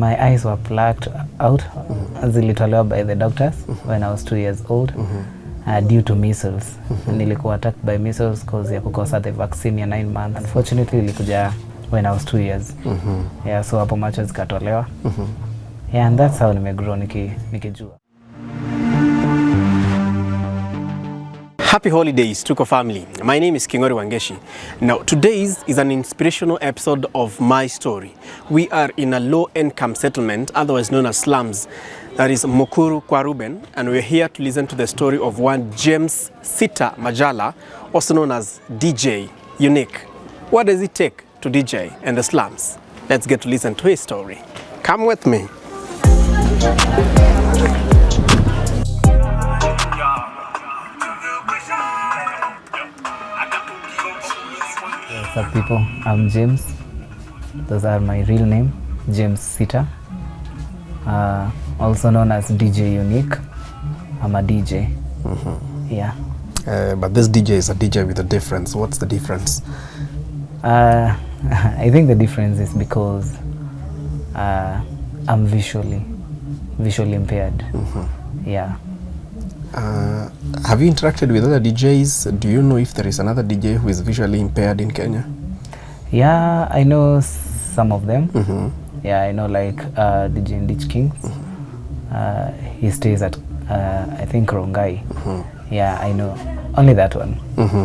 My eyes were plucked out zilitolewa by the doctors when I was 2 years old due to measles. Nilikuwa attacked by measles cause ya kukosa the vaccine ya 9 months. Unfortunately ilikuja when I was 2 years. Yeah, so hapo macho zikatolewa. Yeah, and that's how nimegrow nikijua. Happy holidays, Tuko family. My name is Kingori Wangeshi. Now, today's is an inspirational episode of my story. We are in a low-income settlement, otherwise known as slums, that is Mukuru kwa Ruben, and we're here to listen to the story of one James Sita Majala, also known as DJ Unique. What does it take to DJ in the slums? Let's get to listen to his story. Come with me. What's up, people? I'm James. Those are my real name, James Sita. Also known as DJ Unique. I'm a DJ. Yeah. But this DJ is a DJ with a difference. What's the difference? I think the difference is because I'm visually impaired. Yeah. Have you interacted with other DJs? Do you know if there is another DJ who is visually impaired in Kenya? Yeah, I know some of them. Yeah, I know like DJing. He stays at I think Rongai. Yeah, I know only that one.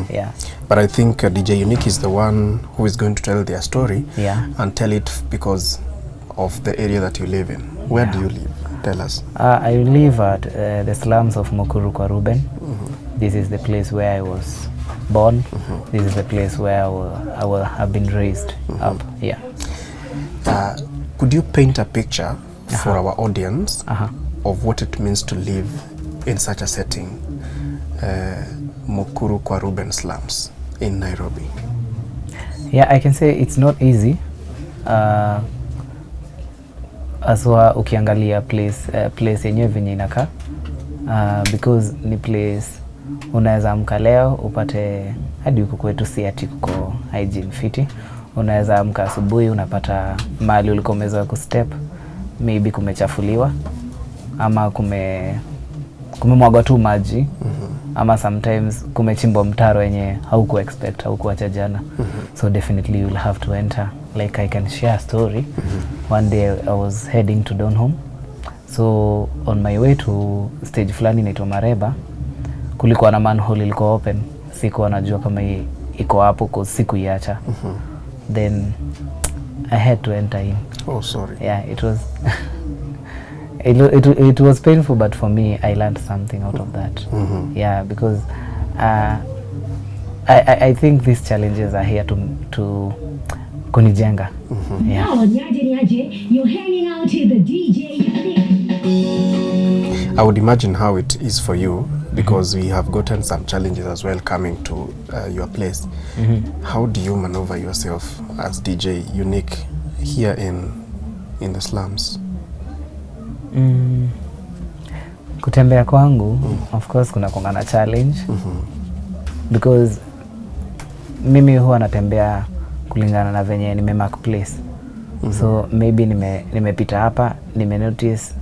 Yeah. But I think DJ Unique is the one who is going to tell their story. Yeah. And tell it because of the area that you live in. Where do you live? Tell us. I live at the slums of Mukuru kwa Ruben. This is the place where I was born. This is the place where I will have been raised up. Yeah. Could you paint a picture for our audience of what it means to live in such a setting, Mukuru kwa Ruben slums in Nairobi? Yeah, I can say it's not easy. Aswa ukiangalia place yenyewe venye inakaa because ni place unaweza amka leo upate hadi huko kwetu si ati kuko hygiene fiti. Unaweza amka asubuhi unapata mahali ulikuwa umezoea kustep maybe kumechafuliwa ama kumemwagwa tu maji ama sometimes kumechimbwa mtaro yenye hauku expect haukuacha jana. So definitely you'll have to enter. Like I can share a story. One day I was heading to down home. So on my way to stage fulani inaitwa Mareba, kulikuwa na manhole ilikuwa open. Sikuwa najua kama iko hapo kwa siku iacha. Then I had to enter in. Oh, sorry. Yeah, it was it was painful, but for me I learned something out of that. Yeah, because I think these challenges are here to kunijenga. Yeah. You're hanging out with the DJ. I would imagine how it is for you because we have gotten some challenges as well coming to your place. How do you maneuver yourself as DJ Unique here in the slums? Kutembea kwangu, of course kuna kongana challenge because mimi huwa natembea kulingana na venye nimemark place. So maybe nimepita hapa, notice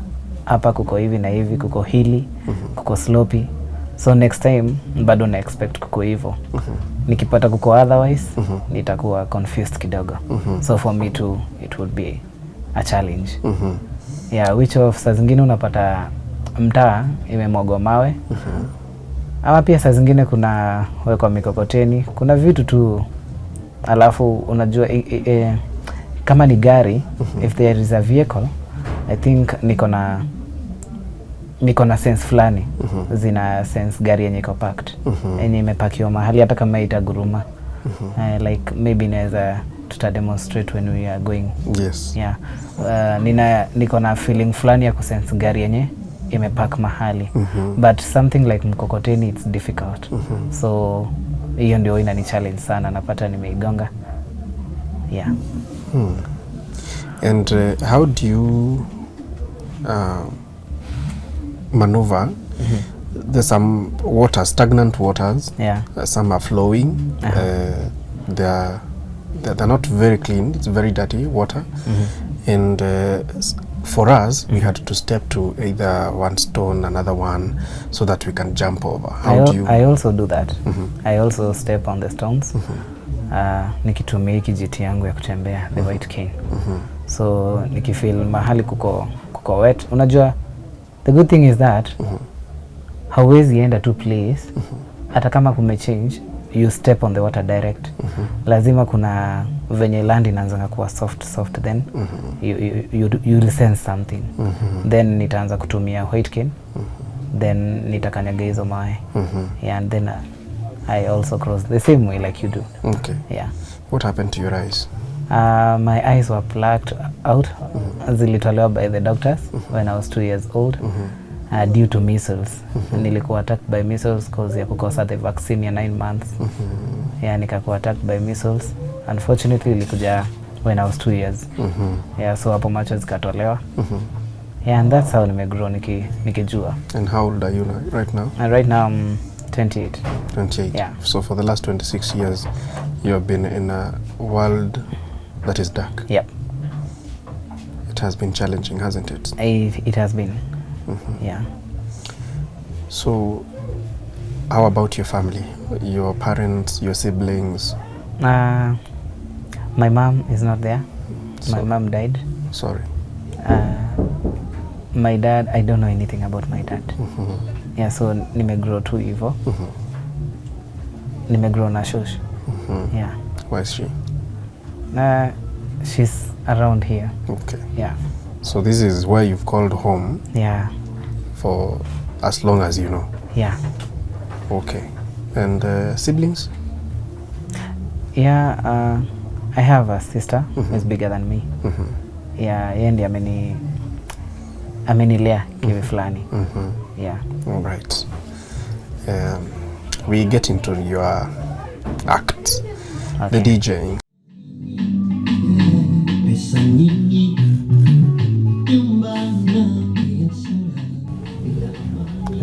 hapa kuko hivi na hivi, kuko hili, kuko sloppy. So next time bado na expect kuko hivyo. Nikipata kuko otherwise, nitakuwa confused kidogo. So for me too, it would be a challenge. Yeah, which of saa zingine unapata mtaa imemwagwa mawe. Ama pia saa zingine kuna wekwa mikokoteni, kuna vitu tu alafu unajua kama ni gari, if there is a vehicle, I think niko na sense fulani. Zina sense gari yenye iko parked. Yenye imepakiwa mahali hata kama itaguruma. Like maybe naweza demonstrate when we are going. Yes. Yeah. Niko na feeling fulani ya kusense gari yenye imepark mahali. But something like mkokoteni, it's difficult. So hiyo ndio inani challenge sana, napata nimeigonga. Yeah. And how do you maneuver? There's some water, stagnant waters. Yeah. Some are flowing. There are they're not very clean. It's very dirty water. And for us, we had to step to either one stone, another one, so that we can jump over. How do you? I also do that. I also step on the stones. Nikitumia kijiti yangu ya kutembea, the white cane. So nikifeel mahali kuko wet. Unajua, the good thing is that hauwezi enda to place hata kama kumechange, you step on the water direct. Lazima kuna venye land inaanza kuwa soft then you'll sense something. Then nitaanza kutumia white cane. Then nitakanyaga hizo mawe. Yeah, and then I also cross the same way like you do. Okay. Yeah. What happened to your eyes? My eyes were plucked out. Zilitolewa by the doctors when I was 2 years old. Due to measles. Nilikuwa attacked by measles cause ya kukosa the vaccine ya 9 months. Yeah, nikakuwa attacked by measles. Unfortunately ilikuja when I was 2 years. Yeah, so hapo macho zikatolewa. Yeah, and that's how nimegrow nikijua. And how old are you right now? Right now I'm 28. 28. Yeah. So for the last 26 years, you have been in a world that is dark. Yep. It has been challenging, hasn't it? It has been. Yeah. So, how about your family? Your parents, your siblings? My mom is not there. My mom died. Sorry. My dad, I don't know anything about my dad. Yeah, so nimegrow tu hivyo. Nimegrow na shosh. Yeah. Where is she? She's around here. Okay. Yeah. So this is where you've called home. Yeah. For as long as you know. Yeah. Okay. And siblings? Yeah, I have a sister who's bigger than me. Yeah, yeye ndiye amenilea kivi fulani. Yeah. All right. We get into your act, the DJing.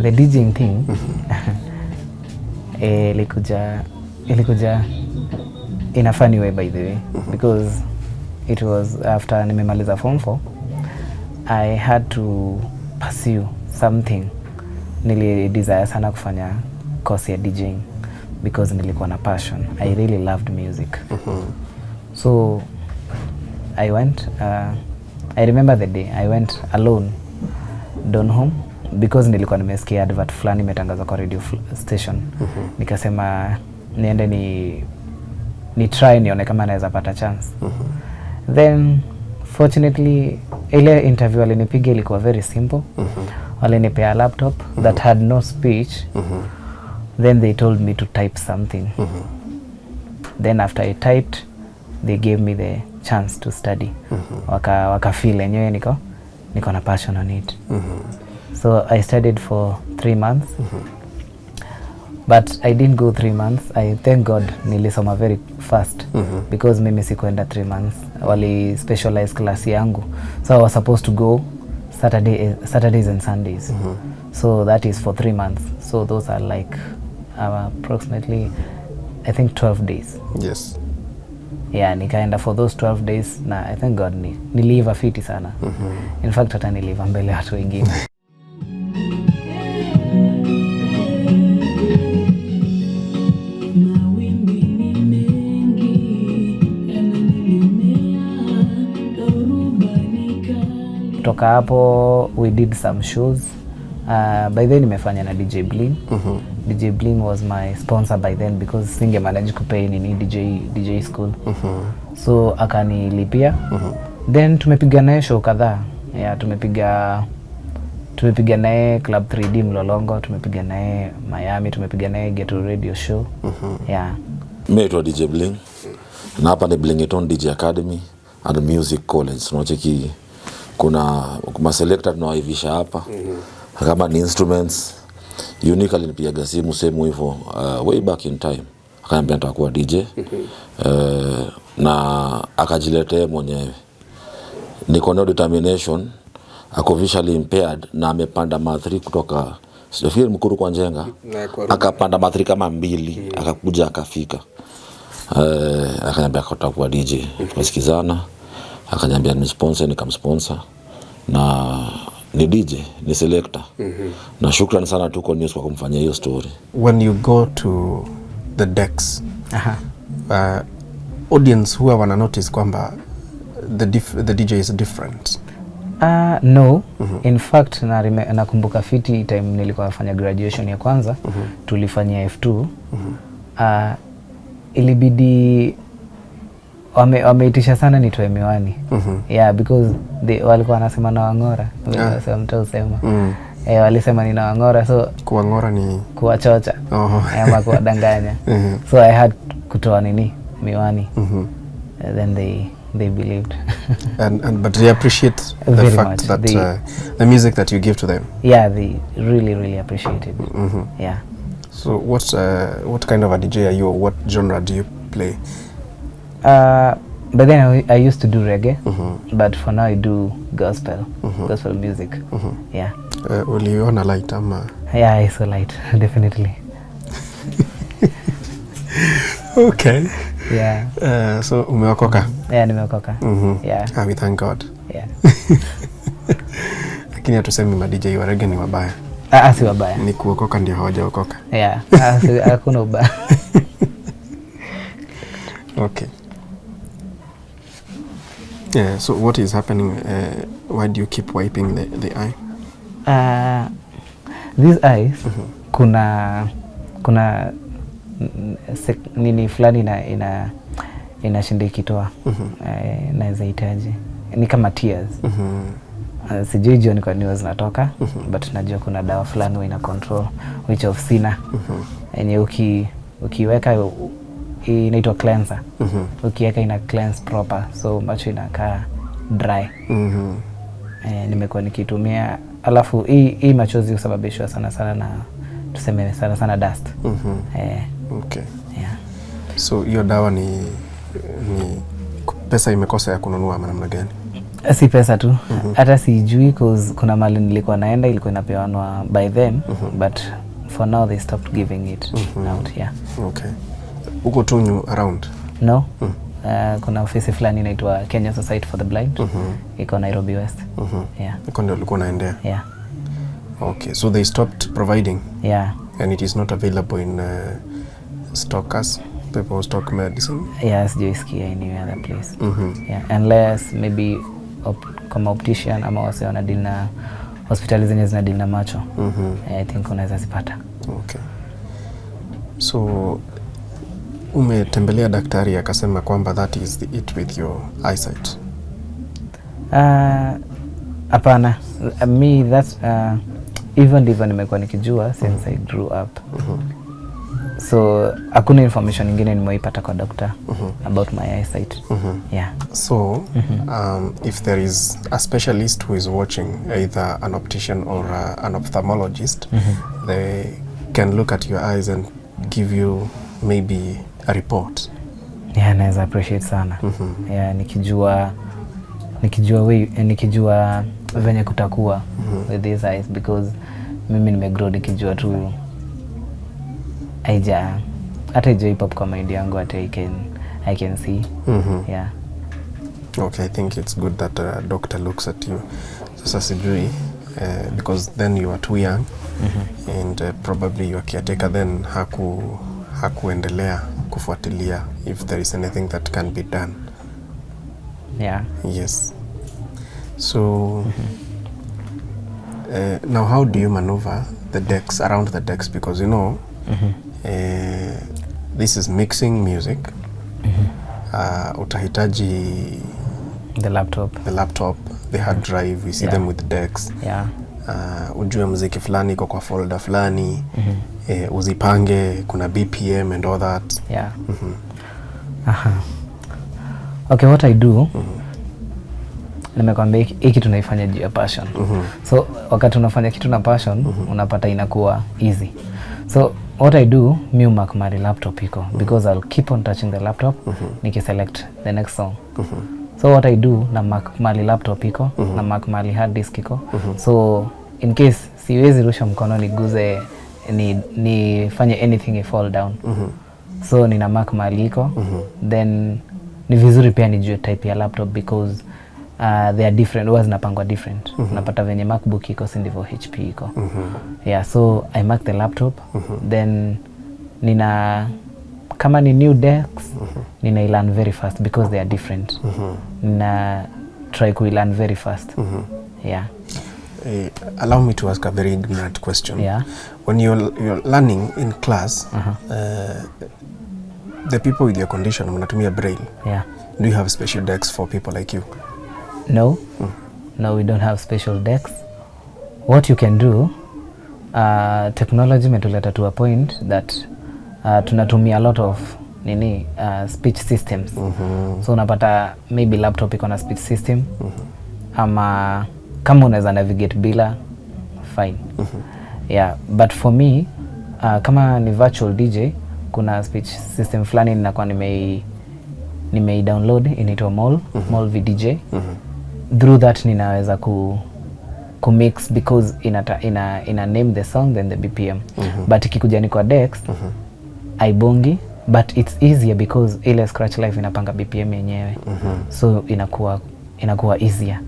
The DJing thing ilikuja in a funny way, by the way, because it was after nimemaliza form 4. I had to pursue something. Nili desire sana kufanya course ya DJing because nilikuwa na passion. I really loved music. So I went, I remember the day I went alone down home because nilikuwa nimesikia advert fulani imetangazwa kwa radio station. Nikasema niende ni try nione kama naweza pata chance. Then fortunately ile interview walinipiga ilikuwa very simple. Walinipea a laptop that had no speech. Then they told me to type something. Then after I typed, they gave me the chance to study. Waka feel enyewe niko na passion on it. So I studied for 3 months. But I didn't go 3 months. I thank God nilisoma very fast because mimi sikuenda 3 months. Wali specialize class yangu. So I was supposed to go Saturdays and Sundays. So that is for 3 months. So those are like approximately I think 12 days. Yes. Yeah, nikaenda for those 12 days na I thank God niliiva fiti sana. In fact hata niliiva mbele watu wengine. Kutoka hapo we did some shows. By then nimefanya na DJ Bling. DJ Bling was my sponsor by then because singe manage kupay nini DJ school. So akanilipia. Then tumepiga naye show kadhaa. Yeah, tumepiga naye Club 3D Mlolongo, tumepiga naye Miami, tumepiga naye Ghetto Radio Show. Yeah. Mimi naitwa DJ Bling. Na hapa ni Blingeton DJ Academy and Music College. Tunacheki kuna selector tunawaivisha hapa. Kama ni instruments unique alinipiga simu same hivyo way back in time. Akaniambia nitakuwa DJ. Na akajiletea mwenyewe. Niko na determination, ako visually impaired na amepanda mathri kutoka sijafikiri Mkuru kwa Njenga. Akapanda mathri kama 2, akakuja akafika. Akaniambia kutakuwa DJ. Tukasikizana, akaniambia ni sponsor, nikamsponsor na ni DJ, ni selector. Na shukrani sana Tuko News kwa kumfanyia hiyo story. When you go to the decks, audience huwa wana notice kwamba the DJ is different. No. In fact nakumbuka fiti time nilikuwa nafanya graduation ya kwanza, tulifanyia F2. Ilibidi wameitisha sana nitoe miwani. Yeah, because walikuwa wanasema na wangora. Sasa mtausema. Walisema ni na wangora, so kuwangora ni kuwachocha. Ama kuwadanganya. So I had kutoa miwani. Then they believed. But they appreciate the very fact much. that the music that you give to them. Yeah, they really appreciate it. Yeah. So what kind of a DJ are you? What genre do you play? But then I used to do reggae, but for now I do gospel music. Yeah. Will you on a light ama? Yeah, I so light, definitely. Okay. Yeah. So umeokoka? Yeah, nimeokoka. Yeah. We thank God. Yeah. Lakini hatusemi ma DJ wa reggae ni wabaya. Si wabaya. Ni kuokoka ndio hawajaokoka. Yeah. Hakuna ubaya. Okay. Yeah, so what is happening? Why do you keep wiping the eye? These eyes, kuna nini fulani inashindikitoa. Naweza hitaji. Ni kama tears. Sijui jioni kwa news natoka, but najua kuna dawa fulani ina control which of sinner. Yenye ukiweka inaitwa cleanser. Ukiweka ina cleanse proper, so macho inakaa dry. Nimekuwa nikitumia, alafu hii machozi husababishwa sana na tuseme sana dust. Okay. Yeah. So hiyo dawa ni pesa imekosa ya kununua ama namna gani? Si pesa tu. Hata sijui cause kuna mali nilikuwa naenda ilikuwa inapewanwa by them, but for now they stopped giving it out. Yeah. Okay. Uko tu around? No. Kuna ofisi fulani inaitwa Kenya Society for the Blind. Iko Nairobi West. Yeah. Iko ndio ulikuwa unaendea? Yeah. Okay. So they stopped providing? Yeah. And it is not available in stockers? People who stock medicine? Yeah, sijaisikia any other place. Yeah. Unless maybe kama optician ama wase wana deal na hospitali zenye zina deal na macho. I think unaweza zipata. Okay. So umetembelea daktari akasema kwamba that is it with your eyesight? Hapana. Me that's even nimekuwa nikijua since I grew up. So hakuna information nyingine nimeipata kwa doctor about my eyesight. Yeah. So if there is a specialist who is watching, either an optician or an ophthalmologist, they can look at your eyes and give you maybe a report. Yeah, naweza appreciate sana. Yeah, nikijua venye kutakuwa with these eyes, because mimi nimegrow nikijua tu hata hip hop kwa mind yangu hata I can see. Yeah. Okay, I think it's good that a doctor looks at you. Sasa sijui because then you are too young and probably your caretaker then hakuendelea kufuatilia if there is anything that can be done. Yeah. Yes. So now how do you maneuver the decks, around the decks, because you know this is mixing music. Utahitaji the laptop, the hard drive, we see them with decks. Yeah. Ujue muziki fulani iko kwa folder fulani, uzipange, kuna BPM and all that. Yeah. Okay, what I do, nimekwambia hiki tunaifanya juu ya passion. So wakati unafanya kitu na passion, unapata inakuwa easy. So what I do, mi mark my laptop iko, because I'll keep on touching the laptop, niki-select the next song. So what I do, na mark my laptop iko, na mark my hard disk iko. So in case siwezi rusha mkono niguze, nifanye anything fall down. so nina Mac mahali iko. Then ni vizuri pia nijue type ya laptop because they are different, huwa zinapangwa different. Unapata venye MacBook iko si ndivyo HP iko. Yeah, so I mark the laptop. Then nina kama ni new decks nina learn very fast because they are different. Nina try to learn very fast. Yeah. Allow me to ask a very ignorant question. Yeah. When you're learning in class, the people with your condition mnatumia braille. Yeah. Do you have special decks for people like you? No. No, we don't have special decks. What you can do, technology metuleta to a point that tunatumia a lot of speech systems. So unapata maybe laptop iko na speech system. Ama kama unaweza navigate bila fine. Yeah, but for me kama ni virtual DJ kuna speech system fulani ninakuwa nimei download inaitwa Mall VDJ. Through that ninaweza ku mix because ina name the song then the BPM. But ikikuja ni kwa Dex aibongi, but it's easier because ile Scratch Live inapanga BPM yenyewe. So inakuwa easier.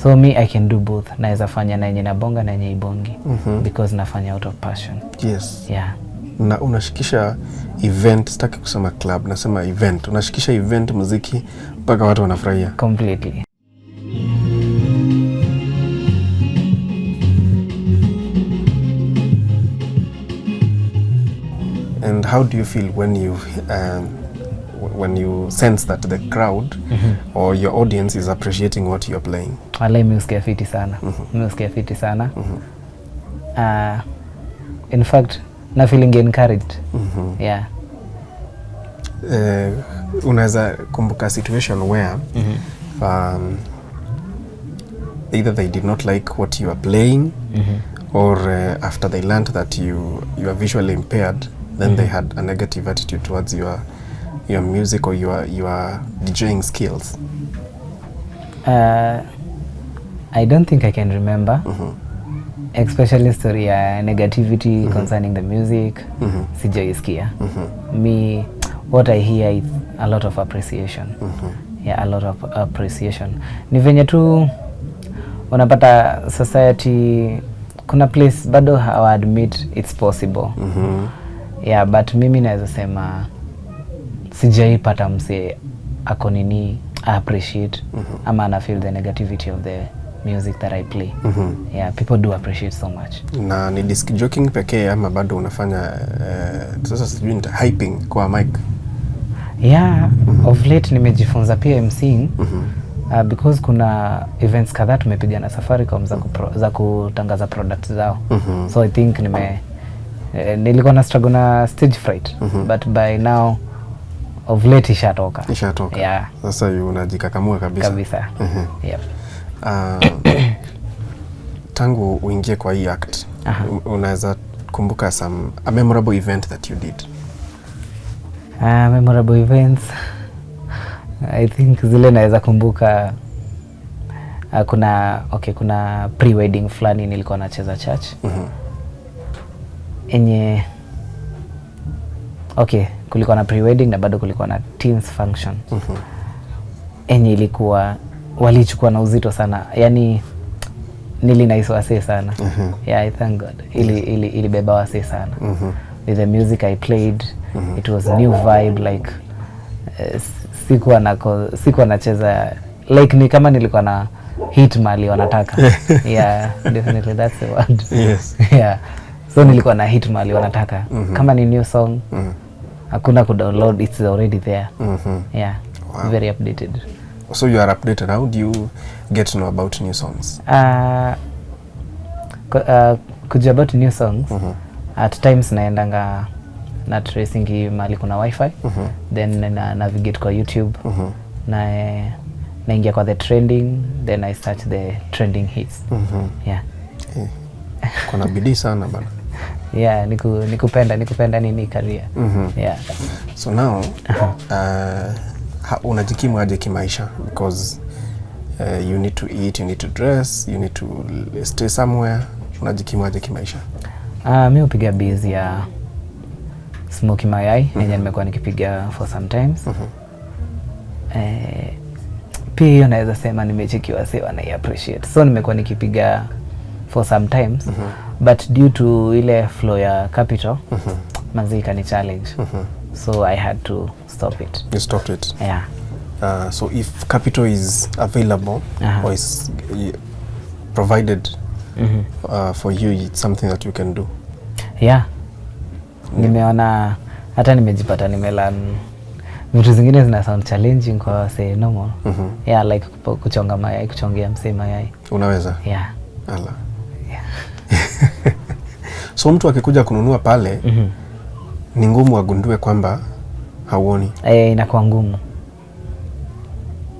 So me I can do both. Naweza fanya na yenye nabonga na yenye ibongi because nafanya out of passion. Yes. Yeah. Na unashikisha event, sitaki kusema club, nasema event. Unashikisha event muziki mpaka watu wanafurahia. Completely. And how do you feel when you sense that the crowd or your audience is appreciating what you're playing? Wala musikia fiti sana. Musikia fiti sana. In fact, na feeling encouraged. Yeah. Unaweza kumbuka situation where either they did not like what you are playing or after they learned that you are visually impaired, then they had a negative attitude towards your music or your DJing skills? I don't think I can remember. Especially story ya negativity concerning the music. Sijaisikia. Me, what I hear is a lot of appreciation. Yeah, a lot of appreciation. Ni venye tu unapata society kuna place bado hawa admit it's possible. Yeah, but mimi naweza sema sijaipata mse ako nini appreciate ama ana feel the negativity of the music that I play. Yeah, people do appreciate so much. Na ni disc joking pekee ama bado unafanya sasa sijui nita hyping kwa mic? Yeah, of late nimejifunza pia MCing because kuna events kadhaa tumepiga na Safaricom za kutangaza products zao. So I think nilikuwa na struggle na stage fright, but by now of late ishatoka. Yeah. Sasa unajikakamua kabisa. Yep. Tangu uingie kwa hii act, unaweza kumbuka a memorable event that you did? Memorable events, I think zile naweza kumbuka kuna pre-wedding fulani nilikuwa nacheza church. Enye kulikuwa na pre-wedding na bado kulikuwa na teens function. Enye ilikuwa walichukua na uzito sana. Yani nilinaisi wasee sana. Yeah, I thank God. Ilibeba wasee sana. With the music I played, it was a new vibe, like sikuwa nacheza like ni kama nilikuwa na hit mali wanataka. Yeah, definitely that's the word. Yes. Yeah. So nilikuwa na hit mali wanataka. Kama ni new song, hakuna kudownload, it's already there. Yeah. Wow. Very updated. So you are updated. How do you get to know about new songs? Kujua about new songs, at times naendanga na tracing mali kuna wifi, then na navigate kwa YouTube, naingia kwa the trending, then I search the trending hits. Yeah. Kuna bidii sana bana. Yeah, nikupenda nini career. Yeah. So now unajikimu aje kimaisha? Because you need to eat, you need to dress, you need to stay somewhere. Unajikimu aje kimaisha? Mimi upiga busy ya smoky mayai yenye nimekuwa nikipiga for sometimes. Pia hiyo naweza sema nimecheki wase wana appreciate, so nimekuwa nikipiga for sometimes but due to ile flow ya capital manzi ikani challenge, so I had to stop it. You stopped it? Yeah. So if capital is available or is provided for you, it's something that you can do? Yeah. Nimeona hata nimejipata nimelearn vitu zingine zina sound challenging kwa say normal. Yeah, like kuchonga mayai, kuchongea msee mayai. Unaweza? Yeah. Ala. Yeah. So mtu akikuja kununua pale ni ngumu agundue kwamba hauoni? Inakuwa ngumu.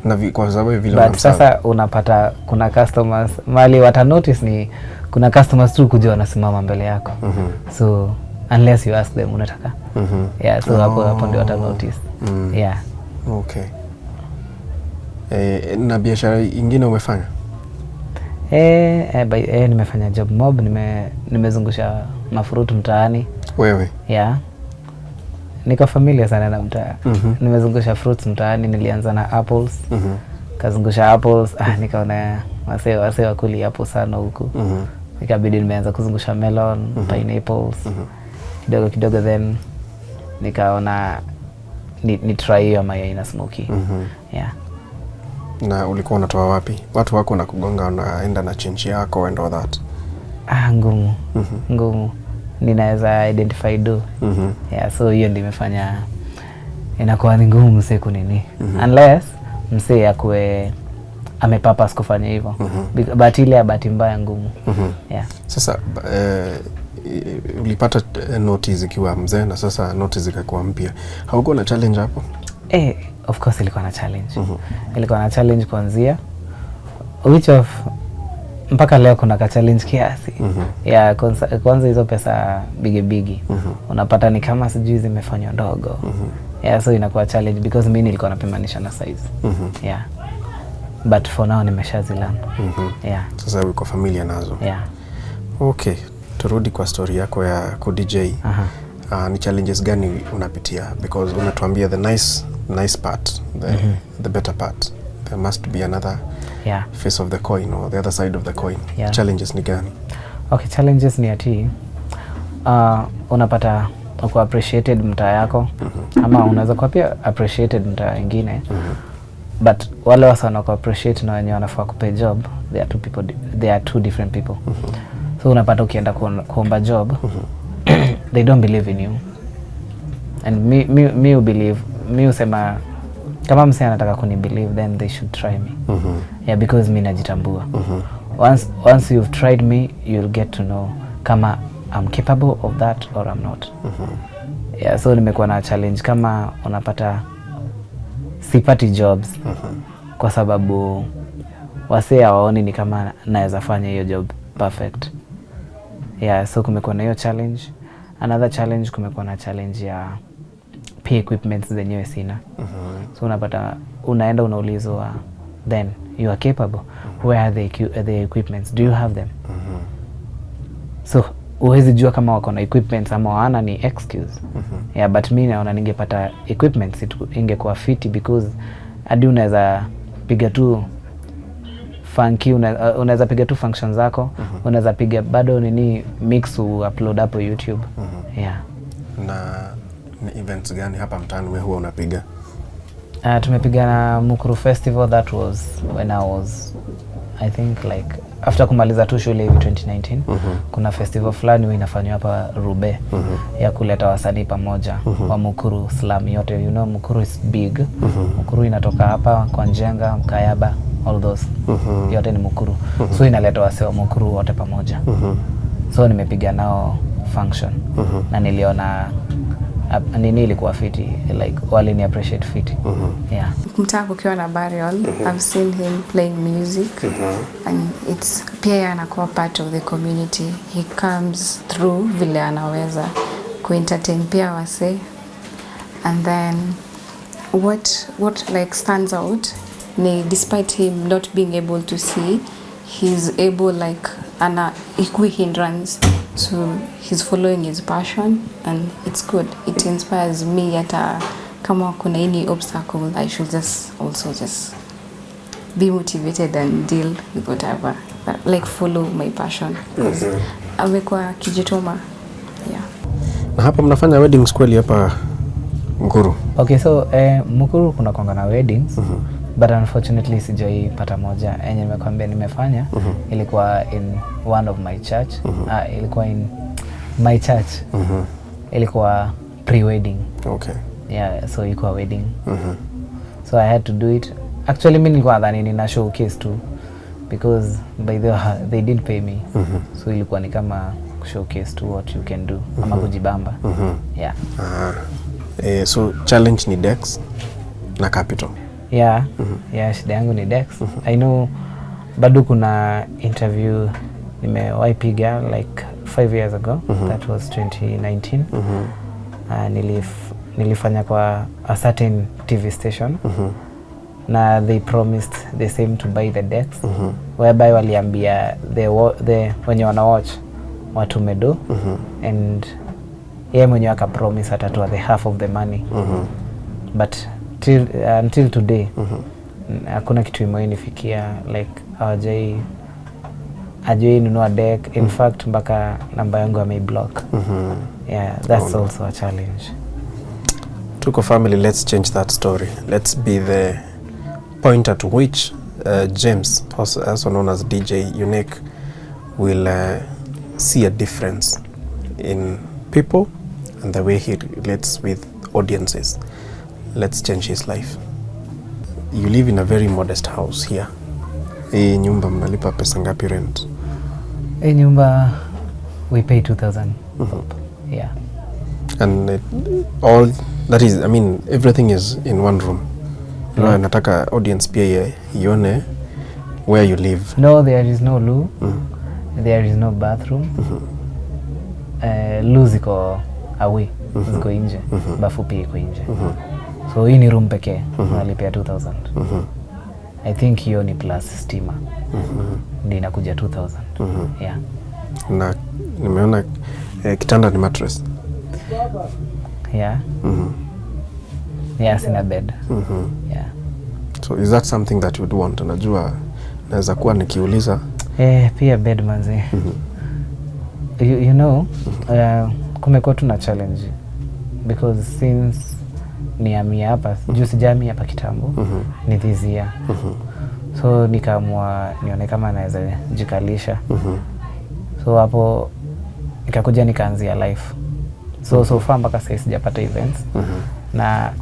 Na kwa sababu vile but sasa unapata kuna customers mali wata notice ni kuna customers tu kuja wanasimama mbele yako. So unless you ask them unataka. Yeah, so hapo ndio wata notice. Yeah. Okay. Na biashara ingine umefanya? Nimefanya job mob, nimezungusha mafruit mtaani. Wewe? Yeah. Niko familia sana na mtaa. Nimezungusha fruits mtaani, nilianza na apples. Kazungusha apples, nikaona wase wakuli hapo sana huku. Nikabidi nimeanza kuzungusha melon, pineapples. Kidogo then nikaona ni try hiyo mayai na smoky. Yeah. Na ulikuwa unatoa wapi? Watu wako na kugonga wanaenda na chenchi yako and all that? Ngumu. Ngumu. Ninaweza identify do. Yeah, so hiyo ndio imefanya inakuwa ni ngumu msee kunini. Unless msee akue amepurpose kufanya hivyo. But ile bahati mbaya ngumu. Yeah. Sasa ulipata notice ikiwa mzee na sasa notice ikakuwa mpya. Hauko na challenge hapo? Of course ilikuwa na challenge. Ilikuwa na challenge kuanzia which of mpaka leo kuna ka challenge kiasi. Yeah, kwanza hizo pesa bigi. Unapata ni kama sijui zimefanywa ndogo. Yeah, so inakuwa challenge because mimi nilikuwa napimanisha na size. Yeah. But for now nimeshazilana. Yeah. Sasa uko familia nazo. Yeah. Okay. Turudi kwa story yako ya ku DJ. Ni challenges gani unapitia? Because unatuambia the nice part, the better part. There must be another face of the coin or the other side of the coin. Challenges ni gani? Okay, challenges ni ati unapata uko appreciated mtaa yako ama unaweza kuwa pia appreciated mtaa ingine. But wale wasana ku appreciate na wenye wanafaa kupe job, they are two different people. So unapata ukienda kuomba job, they don't believe in you. And me believe, me usema kama msee anataka kuni believe then they should try me. Yeah, because mimi najitambua. Once you've tried me, you'll get to know kama I'm capable of that or I'm not. Yeah, so nimekuwa na challenge kama unapata sipati jobs kwa sababu wasee hawaoni ni kama naweza fanya hiyo job perfect. Yeah, so kumekuwa na hiyo challenge. Another challenge, kumekuwa na challenge ya pay equipments zenyewe sina. So unapata unaenda unaulizwa then you are capable. Where are the equipments? Do you have them? So uwezi jua kama wako na equipments ama wana ni excuse. Yeah, but mimi naona ningepata equipments ingekuwa fiti because hadi unaweza piga tu funky, unaweza piga tu functions zako, unaweza piga bado nini mix upload hapo YouTube. Yeah. Na ni events gani hapa mtaani wewe huwa unapiga? Tumepiga na Mukuru Festival, that was when I was I think like after kumaliza tu shule hivi 2019. Kuna festival fulani inafanywa hapa Rube ya kuleta wasanii pamoja wa Mukuru Slum yote. You know Mukuru is big. Mukuru inatoka hapa kwa Njenga, Mkayaba, all those. Yote ni Mukuru. So inaleta wasee wa Mukuru wote pamoja. So nimepiga nao function. Na niliona nini ilikuwa fiti, like wale ni appreciate fiti. Yeah. Mtaa kukiwa na burial, I've seen him playing music and it's pia anakuwa part of the community. He comes through vile anaweza ku-entertain pia wase. And then what like stands out ni despite him not being able to see, he's able like ana equi hindrance So he's following his passion and it's good. It inspires me hata kama kuna any obstacle, I should just be motivated and deal with whatever. Like follow my passion. Amekuwa kijitoma. Yeah. Na hapa mnafanya weddings kweli hapa Mukuru? Okay, so Mukuru kuna kwanga na weddings. But unfortunately sijaipata moja. Enye nimekwambia nimefanya ilikuwa in one of my church. Ilikuwa in my church. Ilikuwa pre-wedding. Okay. Yeah, so ilikuwa wedding. So I had to do it. Actually mimi nilikuwa nadhani nina showcase too because by the way they didn't pay me. So ilikuwa ni kama showcase to what you can do ama kujibamba. Yeah. So challenge ni Dex na Capital. Yeah. Yeah, shida yangu ni Dex. I know bado kuna interview nimewahi piga like 5 years ago. That was 2019. Nilifanya kwa a certain TV station. Na they promised the same to buy the decks. Whereby waliambia the wenye wana watch watu medo. And yeye mwenyewe aka promise atatoa the half of the money. But until today hakuna kitu imenifikia like hajai nunua deck. In fact mpaka namba yangu ameblock. Yeah, that's also a challenge. Tuko family, let's change that story. Let's be the point at which James, also known as DJ Unique, will see a difference in people and the way he relates with audiences. Let's change his life. You live in a very modest house here. Hii nyumba mnalipa pesa ngapi rent? Hii nyumba we pay 2,000. Yeah. And all that is, I mean, everything is in one room. You know, nataka audience pia ione where you live. No, there is no loo. There is no bathroom. Loo ziko away. Ziko nje. Bafu pia iko nje. So hii ni room pekee. Nalipia 2,000. I think hiyo ni plus stima. Ndio inakuja 2,000. Yeah. Na nimeona kitanda ni mattress. Yeah. Yeah, sina bed. Yeah. So is that something that you would want? Najua naweza kuwa nikiuliza. Pia bed manze. You know, kumekuwa tuna challenge because since nihamia hapa, juu sijahamia hapa kitambo, ni this year. So nikaamua nione kama naweza jikalisha. So hapo nikakuja nikaanzia life. So far mpaka sasa sijapata events. Na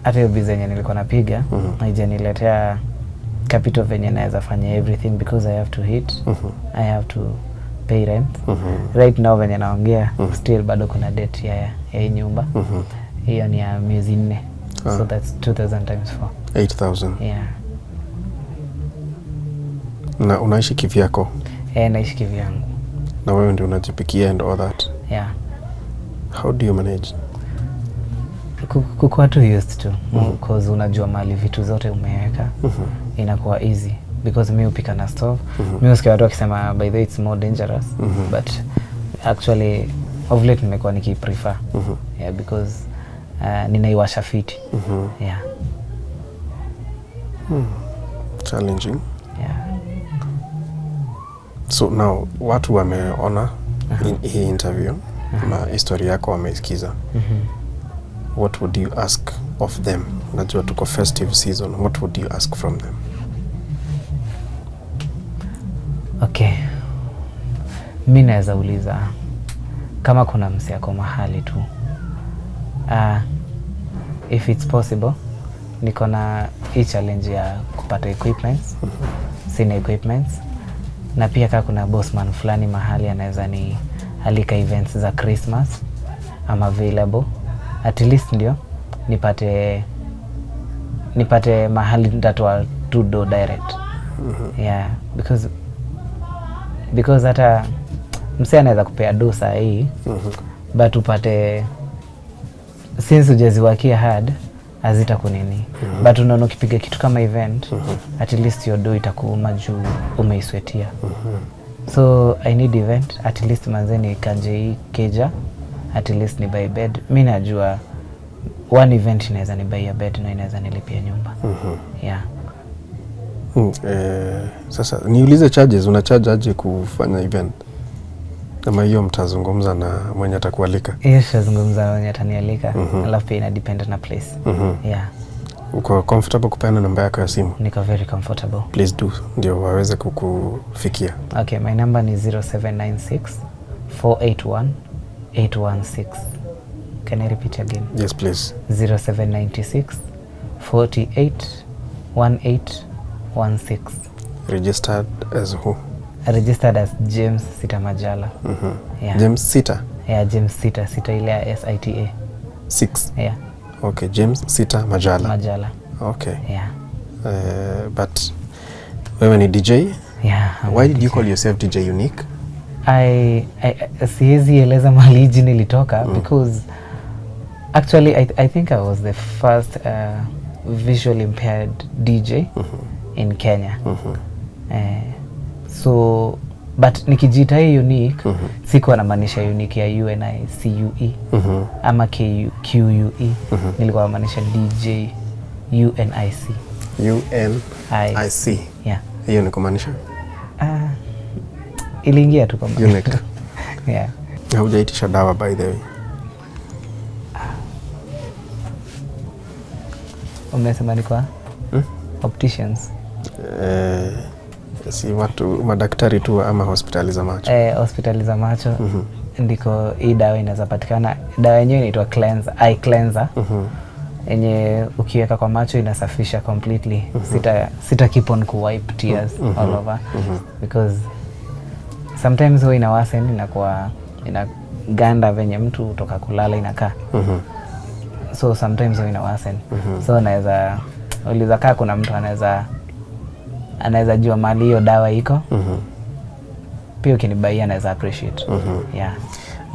hata hiyo busy yenye nilikuwa napiga haijaniletea capital venye naweza fanya everything because I have to hit. I have to pay rent. Right now venye naongea still bado kuna debt ya hii nyumba. Hiyo ni ya miezi 4. So that's 2,000 times 4. 8,000. Yeah. Na unaishi kivyako? Naishi kivyangu. Na wewe ndio unajipikia and all that? Yeah. How do you manage? Kukuwa tu used to. Because unajua mali vitu zote umeweka. Inakuwa easy. Because mi upika na stove. Mi usikia watu wakisema by the way it's more dangerous. But actually of late nimekuwa nikiprefer. Yeah, because ninaiwasha fiti. Yeah. Challenging. Yeah. So now watu wameona hii interview na historia yako wameisikiza. What would you ask of them? Najua tuko festive season. What would you ask from them? Okay. Mimi naweza uliza kama kuna msi yako mahali tu. If it's possible, niko na hii challenge ya kupata equipments. Sina equipments. Na pia kama kuna bossman fulani mahali anaweza ni alika events za Christmas I'm available. At least ndio nipate mahali ndatoa to do direct. Yeah, because hata msee anaweza kupea dosa hii but upate since ujaziwakia hard azita kunini. But unaona ukipiga kitu kama event at least your do itakuuma juu umeiswetia. So I need event at least manzeni kanje keja, at least ni buy bed. Mimi najua one event inaweza ni buy a bed na inaweza nilipia nyumba. Yeah. Sasa niulize charges, una charge aje kufanya event? Kama hiyo mtazungumza na mwenye atakualika? Yes, tazungumza na mwenye atanialika. Alafu pia ina depend na place. Yeah. Uko comfortable kupeana namba yako ya simu? Niko very comfortable. Please do, ndio waweze kukufikia. Okay, my number ni 0796 481 816. Can I repeat again? Yes, please. 0796 48 1816. Registered as who? Registered as James Sita Majala. Yeah. James Sita? Yeah, James Sita. Sita ile ya SITA. 6? Yeah. Okay, James Sita Majala. Majala. Okay. Yeah. But wewe ni DJ? Yeah. Why did you call yourself DJ Unique? I siwezi eleza mahali jina ilitoka because actually I think I was the first visually impaired DJ in Kenya. So but nikijita hii Unique sikuwa namaanisha Unique ya UNICUE ama QUE. Nilikuwa namaanisha DJ UNIC. UNIC. Yeah. Hiyo ni kumaanisha? Iliingia tu kama Unique. Yeah. Haujaitisha dawa by the way? Umesema ni kwa opticians? Si watu madaktari tu ama hospitali za macho? Hospitali za macho. Ndiko hii dawa inaweza patikana. Dawa yenyewe inaitwa cleanser, eye cleanser. Yenye ukiweka kwa macho inasafisha completely. Sita keep on wipe tears all over because sometimes huwa inawasen, inakuwa inaganda venye mtu kutoka kulala inakaa. So sometimes huwa inawasen. So naweza uliza kaa kuna mtu anaweza jua mali hiyo dawa iko. Pia ukinibaia anaweza appreciate. Yeah.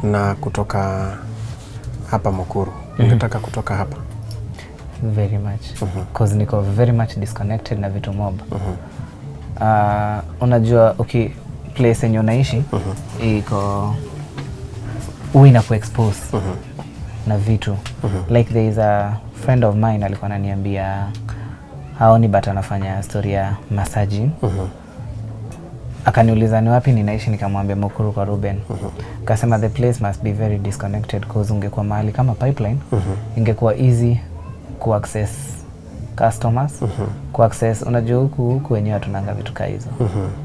Na kutoka hapa Mukuru, ungetaka kutoka hapa? Very much. Cause niko very much disconnected na vitu mob. Unajua place yenye unaishi iko uina kuexpose na vitu. Like there is a friend of mine alikuwa ananiambia haoni but anafanya story ya massaging. Akaniuliza ni wapi ninaishi, nikamwambia Mukuru kwa Ruben. Akasema the place must be very disconnected cause ungekuwa mahali kama Pipeline ingekuwa easy ku access customers, ku access, unajua huku wenyewe tunanga vitu kama hizo.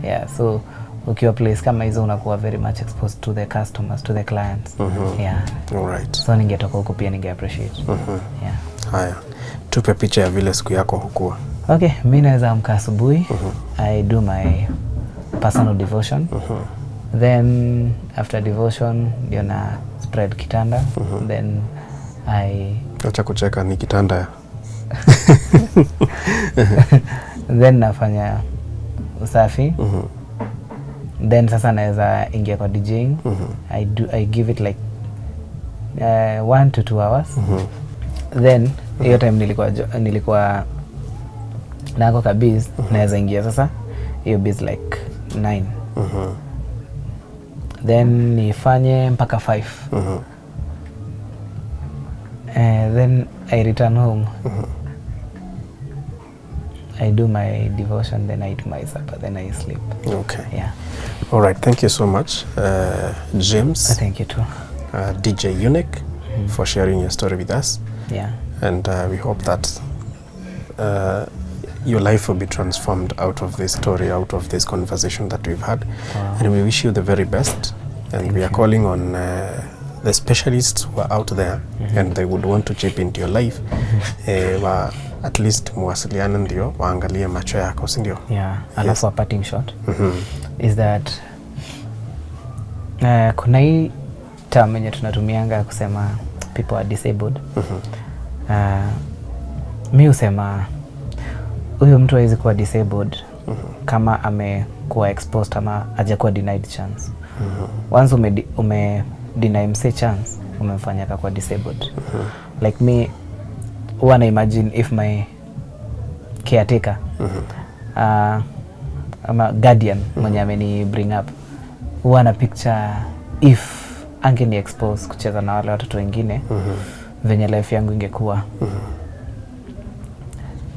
Yeah, so ukiwa place kama hizo unakuwa very much exposed to the customers, to the clients. Yeah. All right. So ningetoka huko pia ninge appreciate. Yeah. Haya. Tupe picha ya vile siku yako hukua. Okay, mimi naweza amka asubuhi. I do my personal devotion. Then after devotion ndio na spread kitanda. Then acha kucheka, ni kitanda. Then nafanya usafi. Then sasa naweza ingia kwa DJing. I give it like 1 to 2 hours. Then hiyo time nilikuwa nako kabiz, naweza ingia sasa hiyo biz like 9. Then nifanye mpaka 5. Then I return home. I do my devotion, then I eat my supper, then I sleep. Okay. Yeah. All right. Thank you so much, James. Thank you too. DJ Unique, for sharing your story with us. Yeah. And we hope that your life will be transformed out of this story, out of this conversation that we've had. Wow. And we wish you the very best. And we are calling on the specialists who are out there and they would want to chip into your life. At least muwasiliane ndio waangalie macho yako, si ndio? Yeah. Alafu a parting shot is that kuna hii term yenye tunatumianga kusema people are disabled. Mi usema huyo mtu hawezi kuwa disabled kama amekuwa exposed ama hajakuwa denied chance. Once ume deny mse chance, umemfanya akakuwa disabled. Like me, wanna imagine if my caretaker ama guardian mwenye ameni bring up huwa na picture if angeni expose kucheza na wale watoto wengine venye life yangu ingekuwa.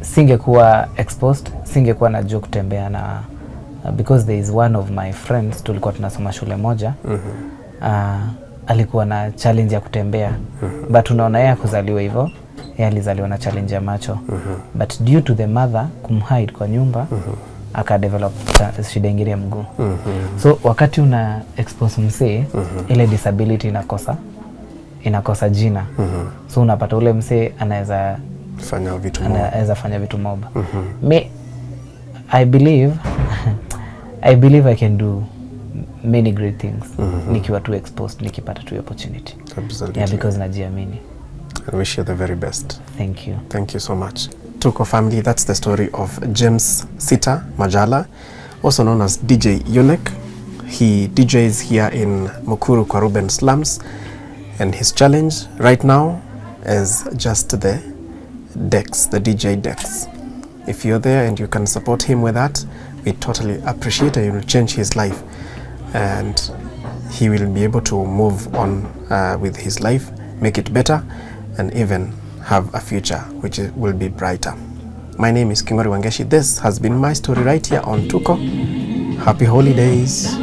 Singekuwa exposed, singekuwa najua kutembea na because there is one of my friends tulikuwa tunasoma shule moja. Alikuwa na challenge ya kutembea. But unaona yeye kuzaliwa hivyo, yeye alizaliwa na challenge ya macho. But due to the mother kumhide kwa nyumba, akadevelop shida ingine ya mguu. So wakati una expose msee, ile disability inakosa jina. So unapata ule msee anaweza fanya vitu mob. Me, I believe I can do many great things nikiwa too exposed, nikipata tu opportunity. Absolutely. Yeah, because najiamini. I wish you the very best. Thank you. Thank you so much. Tuko family, that's the story of James Sita Majala, also known as DJ Unique. He DJs here in Mukuru kwa Ruben Slums, and his challenge right now is just the decks, the DJ decks. If you're there and you can support him with that, we totally appreciate it. It will change his life, and he will be able to move on with his life, make it better, and even have a future which will be brighter. My name is Kingori Wangeshi. This has been my story right here on Tuko. Happy holidays.